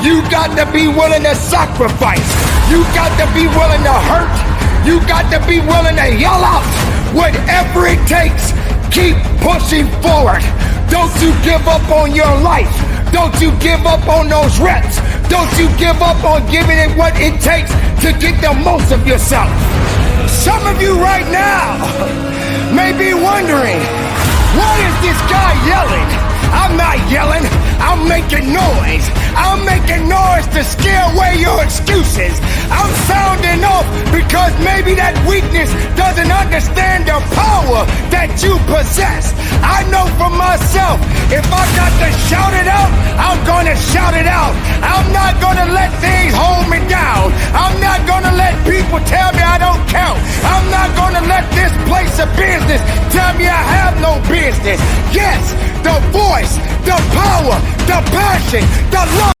You got to be willing to sacrifice. You got to be willing to hurt. You got to be willing to yell out whatever it takes. Keep pushing forward. Don't you give up on your life. Don't you give up on those reps. Don't you give up on giving it what it takes to get the most of yourself. Some of you right now may be wondering, what is this guy yelling? I'm not yelling, I'm making noise. I'm making noise to scare away your excuses. I'm sounding off because maybe that weakness doesn't understand the power that you possess. I know for myself, if I got to shout it out, I'm gonna shout it out. I'm not gonna let things hold me down. I'm not gonna let people tell me I don't count. I'm not gonna let this place of business tell me I have no business. Yes, the voice, the power, the passion, the love